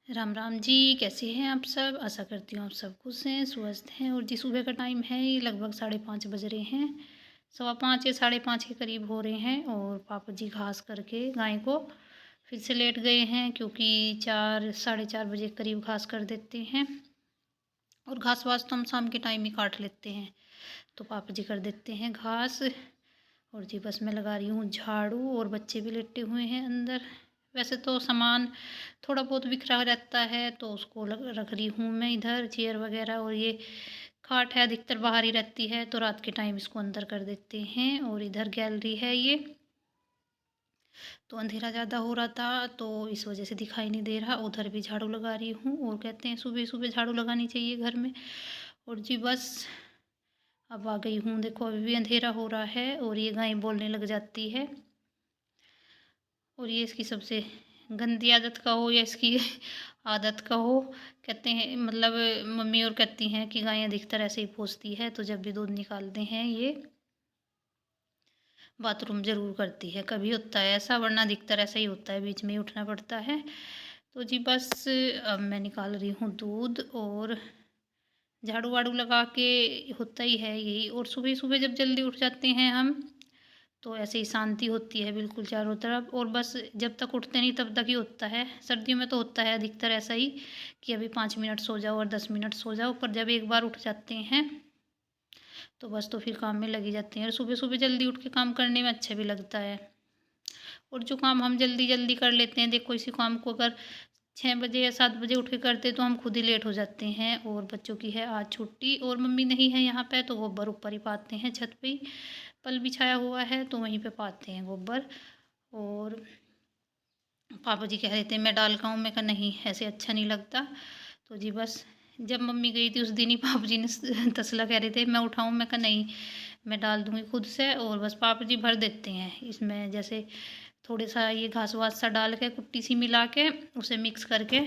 राम राम जी। कैसे हैं आप सब? आशा करती हूँ आप सब खुश हैं, स्वस्थ हैं। और जी सुबह का टाइम है, ये लगभग 5:30 बज रहे हैं। 5:15 या 5:30 के करीब हो रहे हैं। और पापा जी घास करके गाय को फिर से लेट गए हैं, क्योंकि 4 4:30 बजे के करीब घास कर देते हैं। और घास वास तो हम शाम के टाइम ही काट लेते हैं, तो पापा जी कर देते हैं घास। और जी बस मैं लगा रही हूँ झाड़ू, और बच्चे भी लेटे हुए हैं अंदर। वैसे तो सामान थोड़ा बहुत बिखरा रहता है, तो उसको रख रही हूँ मैं इधर, चेयर वगैरह। और ये खाट है, अधिकतर बाहर ही रहती है, तो रात के टाइम इसको अंदर कर देते हैं। और इधर गैलरी है ये, तो अंधेरा ज़्यादा हो रहा था, तो इस वजह से दिखाई नहीं दे रहा। उधर भी झाड़ू लगा रही हूँ, और कहते हैं सुबह सुबह झाड़ू लगानी चाहिए घर में। और जी बस अब आ गई हूँ। देखो अभी भी अंधेरा हो रहा है, और ये गाय बोलने लग जाती है। और ये इसकी सबसे गंदी आदत का हो या इसकी आदत का हो, कहते हैं मतलब मम्मी और कहती हैं कि गाय अधिकतर ऐसे ही पोंछती है, तो जब भी दूध निकालते हैं ये बाथरूम ज़रूर करती है। कभी होता है ऐसा, वरना अधिकतर ऐसा ही होता है, बीच में ही उठना पड़ता है। तो जी बस अब मैं निकाल रही हूँ दूध, और झाड़ू वाड़ू लगा के होता ही है यही। और सुबह सुबह जब जल्दी उठ जाते हैं हम, तो ऐसे ही शांति होती है बिल्कुल चारों तरफ। और बस जब तक उठते नहीं तब तक ही होता है। सर्दियों में तो होता है अधिकतर ऐसा ही कि अभी 5 मिनट सो जाओ और 10 मिनट सो जाओ, पर जब एक बार उठ जाते हैं तो बस तो फिर काम में लगी जाते हैं। और सुबह सुबह जल्दी उठ के काम करने में अच्छा भी लगता है। और जो काम हम जल्दी जल्दी कर लेते हैं, देखो इसी काम को अगर 6 बजे या 7 बजे उठ के करते तो हम खुद ही लेट हो जाते हैं। और बच्चों की है आज छुट्टी, और मम्मी नहीं है यहाँ पे, तो गोबर ऊपर ही पाते हैं, छत पे ही पल बिछाया हुआ है, तो वहीं पे पाते हैं गोबर। और पापा जी कह रहे थे मैं डाल का हूँ, मैं कहा नहीं ऐसे अच्छा नहीं लगता। तो जी बस जब मम्मी गई थी उस दिन ही पापा जी ने तसला कह रहे थे मैं उठाऊँ, मैं कहा नहीं मैं डाल दूँगी खुद से। और बस पापा जी भर देते हैं इसमें, जैसे थोड़े सा ये घास वास सा डाल के कुट्टी सी मिला के उसे मिक्स करके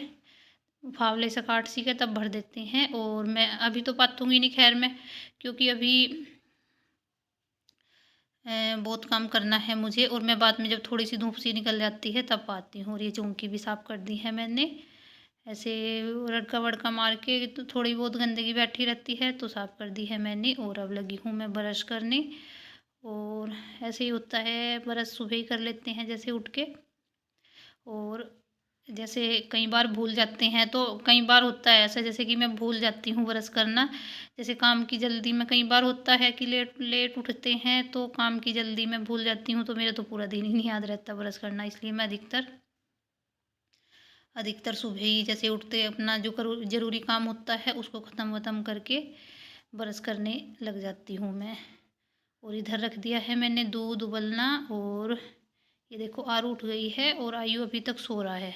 फावले से काट सी के तब भर देते हैं। और मैं अभी तो पाथूंगी नहीं खैर मैं, क्योंकि अभी बहुत काम करना है मुझे। और मैं बाद में जब थोड़ी सी धूप सी निकल जाती है तब पाती हूँ। और ये चौंकी भी साफ़ कर दी है मैंने, ऐसे रड़का वड़का मार के, तो थोड़ी बहुत गंदगी बैठी रहती है तो साफ़ कर दी है मैंने। और अब लगी हूँ मैं ब्रश करने। और ऐसे ही होता है, ब्रश सुबह ही कर लेते हैं जैसे उठ के। और जैसे कई बार भूल जाते हैं, तो कई बार होता है ऐसा जैसे कि मैं भूल जाती हूँ ब्रश करना। जैसे काम की जल्दी में कई बार होता है कि लेट लेट उठते हैं, तो काम की जल्दी में भूल जाती हूँ, तो मेरा तो पूरा दिन ही नहीं याद रहता ब्रश करना। इसलिए मैं अधिकतर अधिकतर सुबह ही जैसे उठते अपना जो ज़रूरी काम होता है उसको ख़त्म वत्म करके ब्रश करने लग जाती हूँ मैं। और इधर रख दिया है मैंने दूध उबलना। और ये देखो आरू उठ गई है, और आयु अभी तक सो रहा है,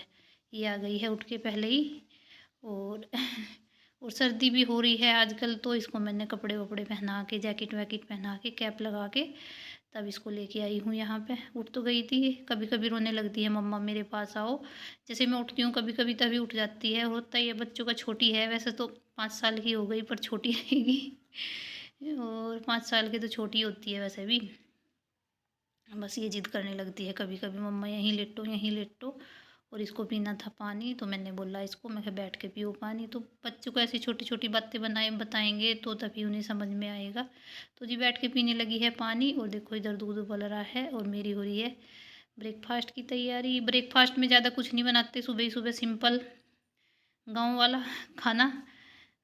ये आ गई है उठ के पहले ही। और और सर्दी भी हो रही है आजकल, तो इसको मैंने कपड़े वपड़े पहना के, जैकेट वैकेट पहना के, कैप लगा के तब इसको लेके आई हूँ यहाँ पे। उठ तो गई थी, कभी कभी रोने लगती है मम्मा मेरे पास आओ। जैसे मैं उठती हूँ कभी कभी तभी उठ जाती है। होता ही है बच्चों का, छोटी है वैसे तो 5 साल की हो गई, पर छोटी रहेगी। और 5 साल की तो छोटी होती है वैसे भी। बस ये जिद करने लगती है कभी कभी, मम्मा यहीं लेटो यहीं लेटो। और इसको पीना था पानी, तो मैंने बोला इसको, मैं कहा बैठ के पियो पानी। तो बच्चों को ऐसी छोटी छोटी बातें बताएंगे तो तभी उन्हें समझ में आएगा। तो जी बैठ के पीने लगी है पानी। और देखो इधर दूध उबल रहा है, और मेरी हो रही है ब्रेकफास्ट की तैयारी। ब्रेकफास्ट में ज़्यादा कुछ नहीं बनाते, सुबह ही सुबह सिंपल गाँव वाला खाना।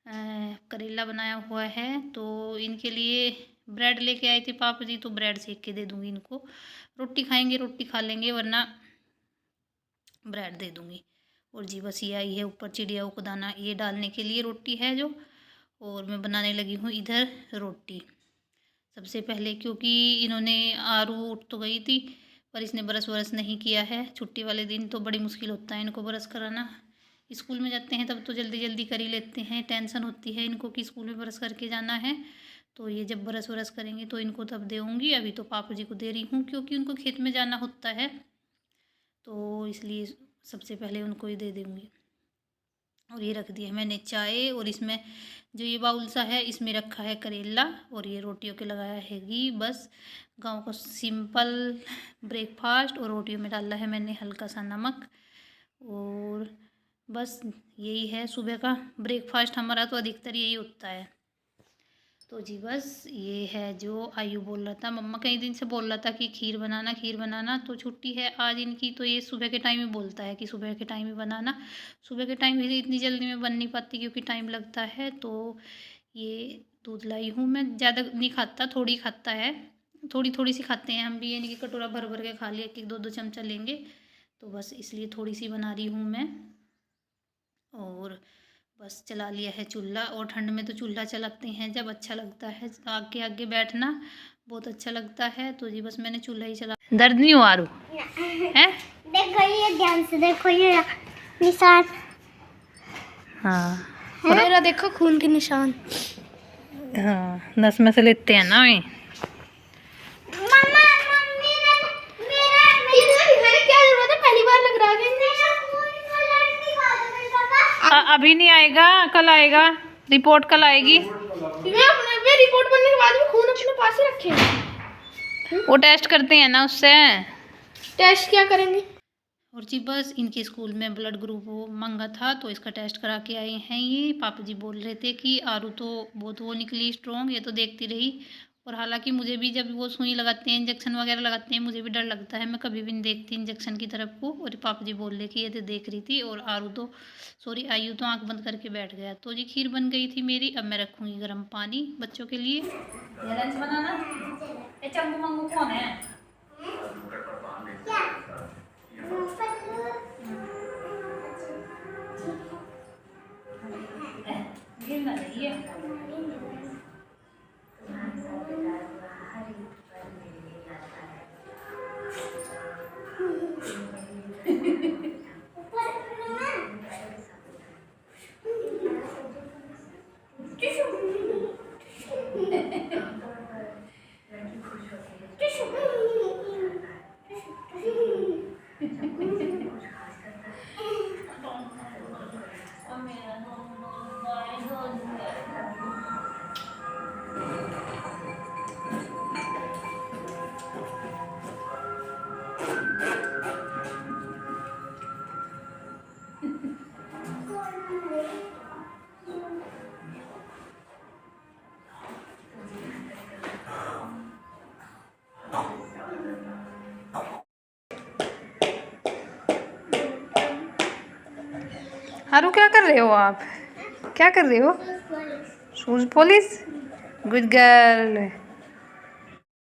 करेला बनाया हुआ है, तो इनके लिए ब्रेड लेके आए थे पापा जी, तो ब्रेड सेक के दे दूँगी इनको। रोटी खाएंगे रोटी खा लेंगे, वरना ब्रेड दे दूँगी। और जी बस ये आई है ऊपर चिड़ियाओं को दाना ये डालने के लिए, रोटी है जो। और मैं बनाने लगी हूँ इधर रोटी सबसे पहले, क्योंकि इन्होंने आरू उठ तो गई थी, पर इसने ब्रश वरश नहीं किया है। छुट्टी वाले दिन तो बड़ी मुश्किल होता है इनको ब्रश कराना। स्कूल में जाते हैं तब तो जल्दी जल्दी कर ही लेते हैं, टेंशन होती है इनको कि स्कूल में ब्रश करके जाना है। तो ये जब ब्रश वरश करेंगे तो इनको तब दूँगी। अभी तो पापा जी को दे रही हूँ, क्योंकि उनको खेत में जाना होता है, तो इसलिए सबसे पहले उनको ही दे दूँगी। और ये रख दिया मैंने चाय, और इसमें जो ये बाउल सा है इसमें रखा है करेला, और ये रोटियों के लगाया है घी। बस गाँव का सिंपल ब्रेकफास्ट। और रोटियों में डाला है मैंने हल्का सा नमक। और बस यही है सुबह का ब्रेकफास्ट हमारा, तो अधिकतर यही होता है। तो जी बस ये है जो आयु बोल रहा था, मम्मा कई दिन से बोल रहा था कि खीर बनाना, तो छुट्टी है आज इनकी, तो ये सुबह के टाइम ही बोलता है कि सुबह के टाइम ही बनाना। सुबह के टाइम भी इतनी जल्दी में बन नहीं पाती क्योंकि टाइम लगता है। तो ये दूध लाई हूँ मैं, ज़्यादा नहीं खाता, थोड़ी खाता है, थोड़ी थोड़ी सी खाते हैं हम भी, यानी कि कटोरा भर भर के खा लिया, एक एक दो दो चमचा लेंगे, तो बस इसलिए थोड़ी सी बना रही हूँ मैं। और बस चला लिया है चूल्हा, और ठंड में तो चूल्हा चलाते हैं जब अच्छा लगता है, आगे आगे बैठना बहुत अच्छा लगता है। तो जी बस मैंने चूल्हा ही चला। दर्द नहीं हुआ है? देखो ये ध्यान से देखो, ये निशान। हाँ मेरा देखो खून के निशान। हाँ, नस में से लेते हैं ना वे। मम्मा मम्मी ने मेरा दिखाने क्या जरूरत है, पहली बार लग रहा है। अभी नहीं आएगा, कल आएगा, रिपोर्ट कल आएगी। वे रिपोर्ट बनने के बाद भी खून अपने पास ही रखे। वो टेस्ट करते हैं ना उससे। टेस्ट क्या करेंगे? और जी बस इनके स्कूल में ब्लड ग्रुप वो मांगा था, तो इसका टेस्ट करा के आए हैं। ये पापा जी बोल रहे थे कि आरू तो बहुत वो निकली स्ट्रॉन्ग, ये तो देखती रही। और हालांकि मुझे भी जब वो सुई लगाते हैं, इंजेक्शन वगैरह लगाते हैं, मुझे भी डर लगता है, मैं कभी भी नहीं देखती इंजेक्शन की तरफ को। और पापा जी बोल रहे कि ये तो देख रही थी, और आरू तो आयु तो आंख बंद करके बैठ गया। तो जी खीर बन गई थी मेरी, अब मैं रखूँगी गर्म पानी बच्चों के लिए। लंच बनाना। चंगू मंगू कौन है? गिरना चाहिए। हारू क्या कर रहे हो आप? क्या कर रहे हो? Shoes polish. Good girl.